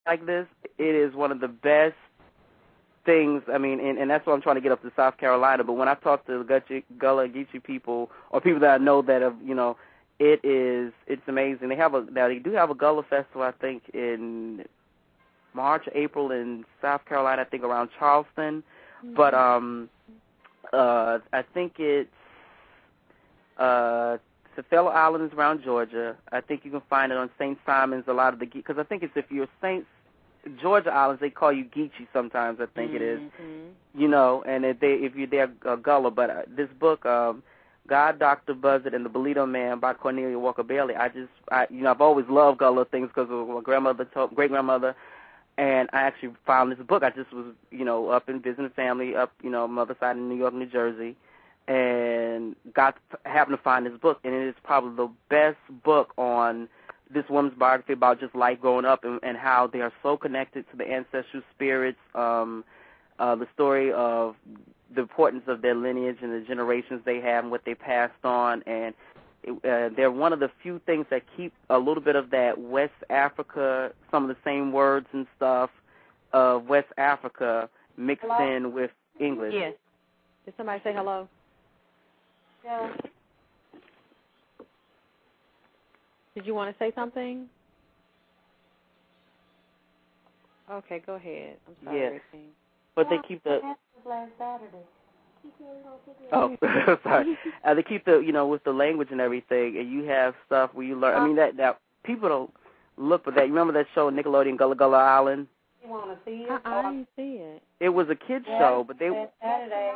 like this, it is one of the best things. I mean, and that's why I'm trying to get up to South Carolina. But when I talk to Gullah Geechee people or people that I know that have, it's amazing. They do have a Gullah festival, I think, in March, April in South Carolina, I think around Charleston. Mm-hmm. But I think it's Fellow Islands around Georgia. I think you can find it on St. Simon's. A lot of because I think it's if you're Georgia Islands, they call you Geechee sometimes. I think it is, and if you're there Gullah. But this book, God, Dr. Buzzard, and the Bolito Man by Cornelia Walker Bailey. I've always loved Gullah things because of my great grandmother. And I actually found this book. I just was, up and visiting family, mother's side in New York, New Jersey, and happened to find this book. And it is probably the best book on this woman's biography about just life growing up and how they are so connected to the ancestral spirits, the story of the importance of their lineage and the generations they have and what they passed on. And they're one of the few things that keep a little bit of that West Africa, some of the same words and stuff of West Africa mixed in with English. Yes. Did somebody say hello? Yeah. Did you want to say something? Okay, go ahead. I'm sorry. Yes. But they keep the... Last Saturday. Oh, sorry. They keep with the language and everything, and you have stuff where you learn. I mean, that people don't look for that. You remember that show, Nickelodeon, Gullah Gullah Island? You want to see it? I didn't see it. It was a kids show, but Saturday.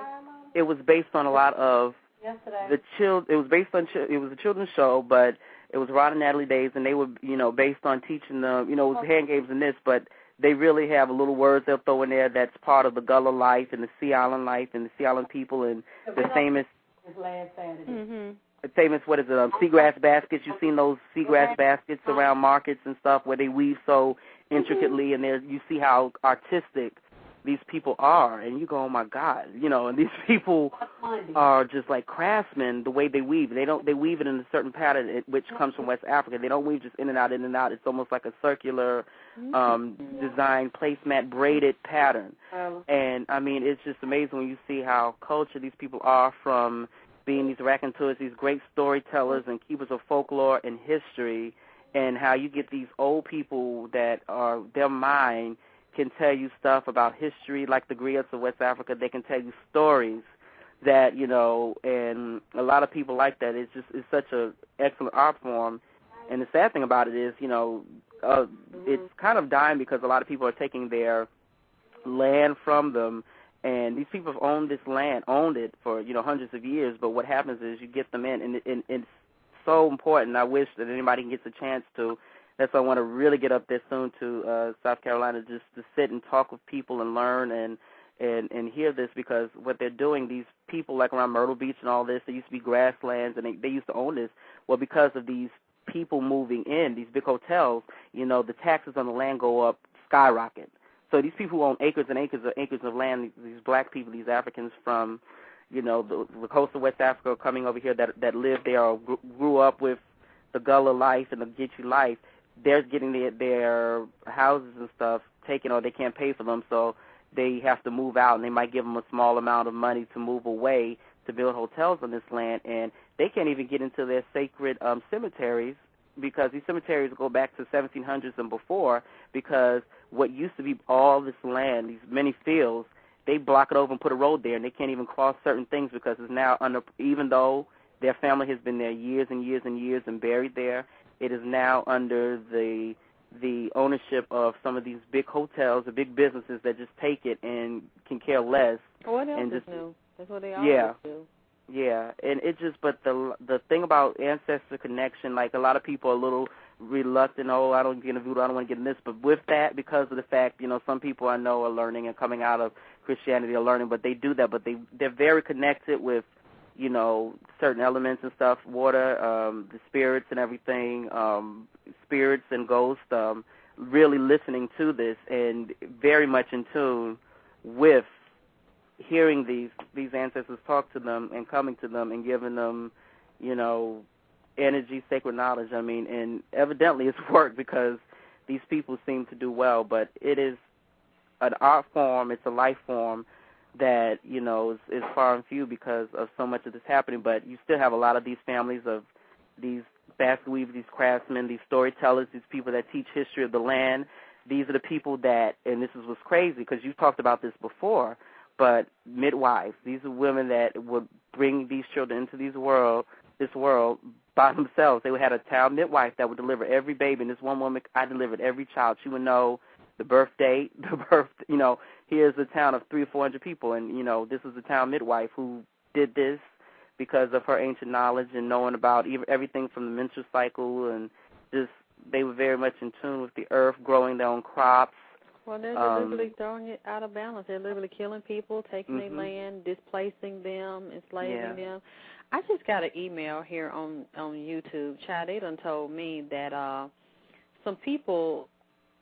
It was based on a lot of Yesterday. It was based on it was a children's show, but it was Rod and Natalie Days, and they were based on teaching them. It was hand games and this, but they really have a little words they'll throw in there that's part of the Gullah life and the Sea Island life and the Sea Island people and the famous. Last Saturday. Mm-hmm. Famous, what is it? Seagrass baskets. You've seen those seagrass baskets around markets and stuff where they weave so intricately, and you see how artistic these people are, and you go, oh my God, and these people are just like craftsmen. The way they weave, they weave it in a certain pattern, which comes from West Africa. They don't weave just in and out, in and out. It's almost like a circular design, placemat, braided pattern. And I mean, it's just amazing when you see how cultured these people are from being these raconteurs, these great storytellers and keepers of folklore and history, and how you get these old people that are their mind can tell you stuff about history, like the griots of West Africa. They can tell you stories that, and a lot of people like that. It's such an excellent art form. And the sad thing about it is, it's kind of dying because a lot of people are taking their land from them. And these people have owned this land, owned it for, hundreds of years. But what happens is you get them in, and it's so important. I wish that anybody gets a chance to. That's why I want to really get up there soon to South Carolina, just to sit and talk with people and learn and hear this, because what they're doing, these people like around Myrtle Beach and all this, there used to be grasslands, and they used to own this. Well, because of these people moving in, these big hotels, the taxes on the land go up, skyrocket. So these people who own acres and acres of land, these black people, these Africans from, the coast of West Africa are coming over here that live there or grew up with the Gullah life and the Geechee life, they're getting their houses and stuff taken, or they can't pay for them, so they have to move out, and they might give them a small amount of money to move away to build hotels on this land, and they can't even get into their sacred cemeteries, because these cemeteries go back to 1700s and before, because what used to be all this land, these many fields, they block it over and put a road there, and they can't even cross certain things because it's now under, even though their family has been there years and years and years and buried there, it is now under the ownership of some of these big hotels, the big businesses that just take it and can care less. What else and is new? That's what they always do. Yeah, and it just, but the thing about ancestor connection, like a lot of people are a little reluctant, I don't want to get in voodoo, I don't want to get in this, but with that, because of the fact, some people I know are learning and coming out of Christianity are learning, but they do that, but they're very connected with, certain elements and stuff, water, the spirits and everything, spirits and ghosts, really listening to this and very much in tune with hearing these ancestors talk to them and coming to them and giving them, energy, sacred knowledge. I mean, and evidently it's worked, because these people seem to do well. But it is an art form, it's a life form that, you know, is far and few because of so much of this happening. But you still have a lot of these families of these basket weavers, these craftsmen, these storytellers, these people that teach history of the land. These are the people that, and this is what's crazy because you've talked about this before, but midwives, these are women that would bring these children into this world by themselves. They had a town midwife that would deliver every baby, and this one woman, I delivered every child. She would know the birth date, you know, here's a town of 300 or 400 people, and, you know, this is the town midwife who did this because of her ancient knowledge and knowing about everything from the menstrual cycle, and just they were very much in tune with the earth, growing their own crops. Well, they're literally throwing it out of balance. They're literally killing people, taking their land, displacing them, enslaving them. I just got an email here on YouTube. Child, they done told me that some people,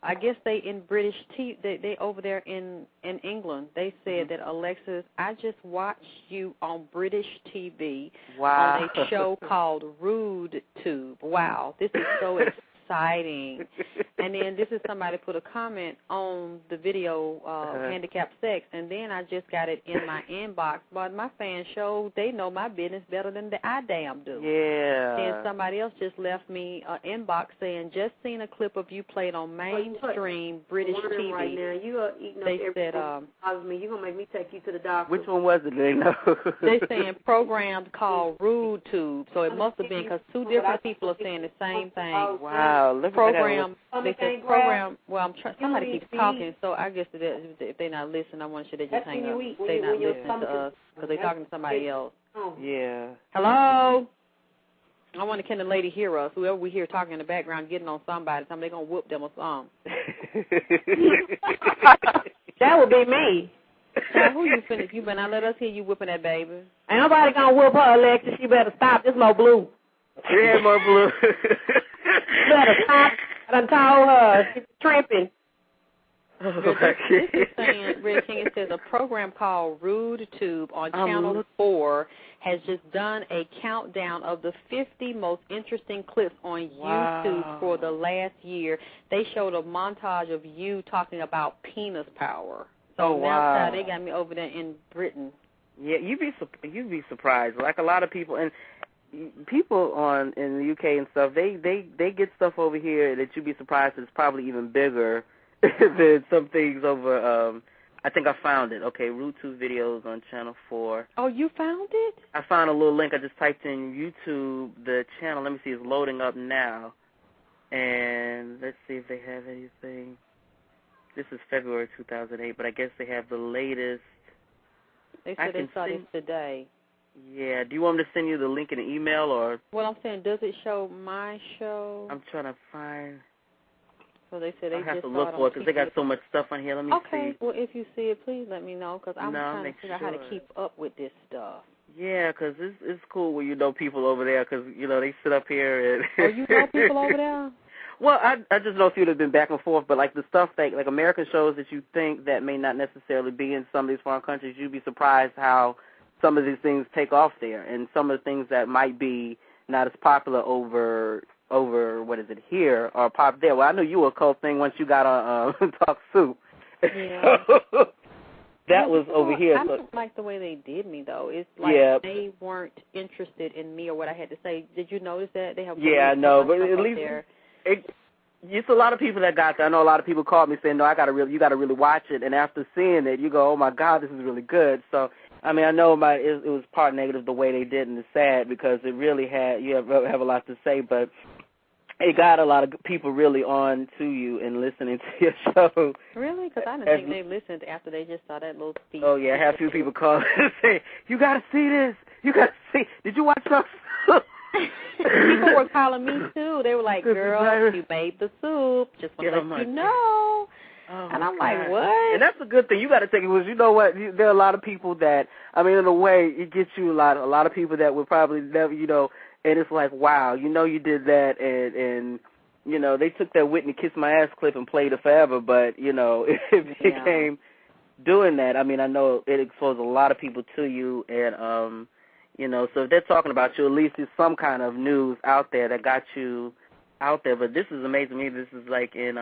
I guess they in British TV, they over there in England, they said that, Alexyss, I just watched you on British TV on a show called Rude Tube. Wow, this is so exciting. And then this is somebody put a comment on the video, handicapped sex, and then I just got it in my inbox. But my fan show, they know my business better than I damn do. Yeah. Then somebody else just left me an inbox saying, just seen a clip of you played on mainstream British TV. Right now. You are eating they up said, me. You're going to make me take you to the doctor. Which one was it? They know. They saying programs called Rude Tube, so it must have been because two different people are saying the same thing. Wow. Program. They said program. Well, somebody keeps talking, so I guess if they're not listening, I want you to just hang up. They're not listening to us because they're talking to somebody else. Yeah. Hello? I want to can the lady hear us. Whoever we hear talking in the background, getting on somebody, they're going to whoop them or something. That would be me. Now, who you finna? You better not let us hear you whipping that baby. Ain't nobody going to whoop her, Alexyss. She better stop. This Mo Blue. Yeah, Mo Blue. She better stop. I done told her. She's tripping. This is saying, Red King, it says a program called Rude Tube on Channel 4 has just done a countdown of the 50 most interesting clips on YouTube for the last year. They showed a montage of you talking about penis power. So now they got me over there in Britain. Yeah, you'd be surprised. Like a lot of people, and people in the UK and stuff, they get stuff over here that you'd be surprised it's probably even bigger than some things over. I think I found it. Okay, Root 2 videos on Channel 4. Oh, you found it? I found a little link. I just typed in YouTube, the channel. Let me see. It's loading up now. And let's see if they have anything. This is February 2008, but I guess they have the latest. They said they saw this today. Yeah. Do you want me to send you the link in an email or? Well, I'm saying, does it show my show? I'm trying to find. So they said they I have just to look for it because they got so much stuff on here. Let me see. Okay. Well, if you see it, please let me know because I'm trying to figure out how to keep up with this stuff. Yeah, because it's cool when you know people over there because, you know, they sit up here and. Oh, you know people over there? Well, I just know a few that have been back and forth, but like the stuff that, like American shows that you think that may not necessarily be in some of these foreign countries, you'd be surprised how some of these things take off there, and some of the things that might be not as popular over what is it here are pop there. Well, I know you were a cult thing once you got on Talk Soup. Yeah. That was over here. I don't like the way they did me, though. It's like they weren't interested in me or what I had to say. Did you notice that? They have I know, but at least it's a lot of people that got there. I know a lot of people called me saying, no, you got to really watch it. And after seeing it, you go, oh, my God, this is really good. So, I mean, I know it was part negative the way they did, and it's sad because it really you have a lot to say, but it got a lot of people really on to you and listening to your show. Really? Because I didn't think they listened after they just saw that little speech. Oh, yeah, I had a few people call and say, you got to see this. You got to see. Did you watch Talk Soup? People were calling me, too. They were like, girl, you made the soup. Just want to let you know. Oh, and I'm like, what? And that's a good thing. You got to take it because you know what? There are a lot of people that, I mean, in a way, it gets you a lot of people that would probably never, you know, and it's like, wow, you know you did that, and you know, they took that Whitney Kiss My Ass clip and played it forever, but, you know, it became doing that. I mean, I know it exposed a lot of people to you, and, you know, so if they're talking about you, at least it's some kind of news out there that got you out there. But this is amazing to me. This is like in